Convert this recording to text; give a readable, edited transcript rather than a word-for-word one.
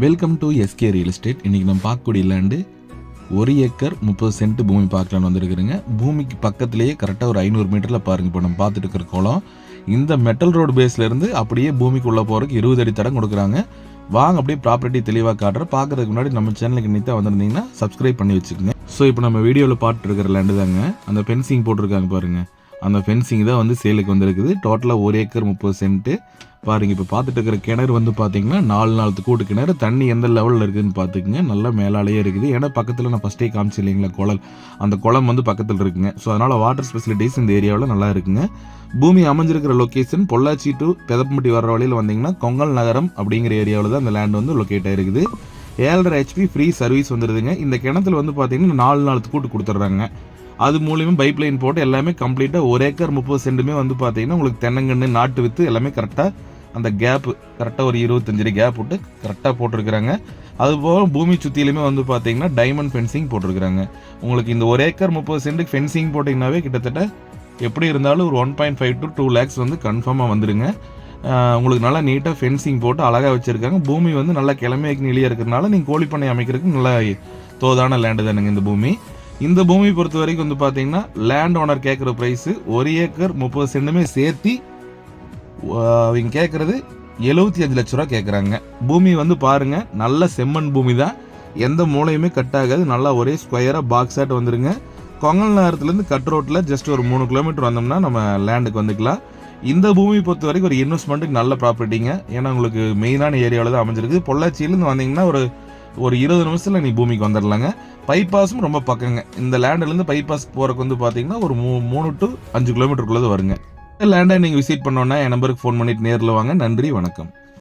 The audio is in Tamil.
Welcome to SK real estate. இன்றைக்கி நம்ம பார்க்கக்கூடிய லேண்டு 1 ஏக்கர் 30 சென்ட் பூமி பார்க்கலான்னு வந்துருக்குறேங்க. பூமிக்கு பக்கத்துலேயே கரெக்டாக ஒரு 500 மீட்டரில் பாருங்கள். இப்போ நம்ம பார்த்துட்டு இருக்கிற குளம் இந்த மெட்டல் ரோடு பேஸ்லேருந்து அப்படியே பூமிக்குள்ளே போகிறதுக்கு 20 அடி தடம் கொடுக்குறாங்க. வாங்க அப்படியே ப்ராப்பர்ட்டி தெளிவாக காட்டுறேன். பார்க்குறதுக்கு முன்னாடி நம்ம சேனலுக்கு நீட்டாக வந்திருந்தீங்கன்னா சப்ஸ்கிரைப் பண்ணி வச்சுக்கோங்க. ஸோ இப்போ நம்ம வீடியோவில் பார்த்துட்டு இருக்கிற லேண்டு தாங்க. அந்த ஃபென்சிங் போட்டிருக்காங்க பாருங்கள். அந்த ஃபென்சிங் தான் வந்து சேலுக்கு வந்திருக்குது. டோட்டலாக 1 ஏக்கர் 30 சென்ட்டு பாருங்க. இப்போ பார்த்துட்டு இருக்கிற கிணறு வந்து பார்த்தீங்கன்னா 4 கூட்டு கிணறு. தண்ணி எந்த லெவலில் இருக்குதுன்னு பார்த்துக்குங்க. நல்லா மேலாலேயே இருக்குது. ஏன்னா பக்கத்தில் நான் ஃபஸ்ட்டே காமிச்சு இல்லைங்களா குளம், அந்த குளம் வந்து பக்கத்தில் இருக்குங்க. ஸோ அதனால் வாட்டர் ஃபெசிலிட்டிஸ் இந்த ஏரியாவில் நல்லா இருக்குங்க. பூமி அமைஞ்சிருக்கிற லொக்கேஷன் பொள்ளாச்சி டு பெதப்பம்பட்டி வர வழியில் வந்தீங்கன்னா கொங்கல் நகரம் அப்படிங்கிற ஏரியாவில் தான் அந்த லேண்ட் வந்து லொக்கேட் ஆகிருக்குது. 7.5 HP ஃப்ரீ சர்வீஸ் வந்துடுதுங்க. இந்த கிணத்துல வந்து பார்த்தீங்கன்னா 4 கூட்டு கொடுத்துட்றாங்க. அது மூலியமாக பைப் லைன் போட்டு எல்லாமே கம்ப்ளீட்டாக 1 ஏக்கர் 30 சென்ட்டுமே வந்து பார்த்தீங்கன்னா உங்களுக்கு தென்னங்கன்று நாட்டு வித்து எல்லாமே கரெக்டாக அந்த கேப்பு கரெக்டாக ஒரு 25 அடி கேப் விட்டு கரெக்டாக போட்டிருக்கிறாங்க. அதுபோக பூமி சுற்றிலுமே வந்து பார்த்தீங்கன்னா டைமண்ட் ஃபென்சிங் போட்டிருக்கிறாங்க. உங்களுக்கு இந்த 1 ஏக்கர் 30 சென்ட்டுக்கு ஃபென்சிங் போட்டிங்கனாவே கிட்டத்தட்ட எப்படி இருந்தாலும் ஒரு 1.5 to 2 lakhs வந்து கன்ஃபார்மாக வந்துடுங்க. உங்களுக்கு நல்லா நீட்டாக ஃபென்சிங் போட்டு அழகாக வச்சுருக்காங்க. பூமி வந்து நல்லா கிளமைக்கு நிலையாக இருக்கிறதுனால நீங்கள் கோழிப்பண்ணை அமைக்கிறதுக்கு நல்லா தோதான லேண்டு தானுங்க இந்த பூமி. இந்த பூமி பொறுத்த வரைக்கும் வந்து பார்த்தீங்கன்னா லேண்ட் ஓனர் கேட்குற ப்ரைஸு 1 ஏக்கர் 30 சென்ட்டுமே சேர்த்து அவங்க கேட்குறது 75 லட்ச ரூபா கேட்குறாங்க. பூமி வந்து பாருங்கள், நல்ல செம்மண் பூமி தான். எந்த மூலையுமே கட் ஆகாது. நல்லா ஒரே ஸ்கொயராக பாக்ஸ் ஆட் வந்துருங்க. கொங்கல் நகரத்துலேருந்து கட் ரோட்டில் ஜஸ்ட் ஒரு 3 கிலோமீட்டர் வந்தோம்னா நம்ம லேண்டுக்கு வந்துக்கலாம். இந்த பூமி பொறுத்த வரைக்கும் ஒரு இன்வெஸ்ட்மெண்ட்டுக்கு நல்ல ப்ராப்பர்ட்டிங்க. ஏன்னா உங்களுக்கு மெயினான ஏரியாவில் தான் அமைஞ்சிருக்கு. பொள்ளாச்சியிலேருந்து வந்தீங்கன்னா ஒரு 20 நிமிஷத்தில் நீ பூமிக்கு வந்துடலாங்க. பைபாஸும் ரொம்ப பக்கங்க. இந்த லேண்ட்லேருந்து பைபாஸ் போகிறக்கு வந்து பார்த்தீங்கன்னா ஒரு 3 to 5 கிலோமீட்டருக்குள்ளே வருங்க. லேண்டை நீங்கள் விசிட் பண்ணோன்னா என் நம்பருக்கு ஃபோன் பண்ணிட்டு நேரில் வாங்க. நன்றி, வணக்கம்.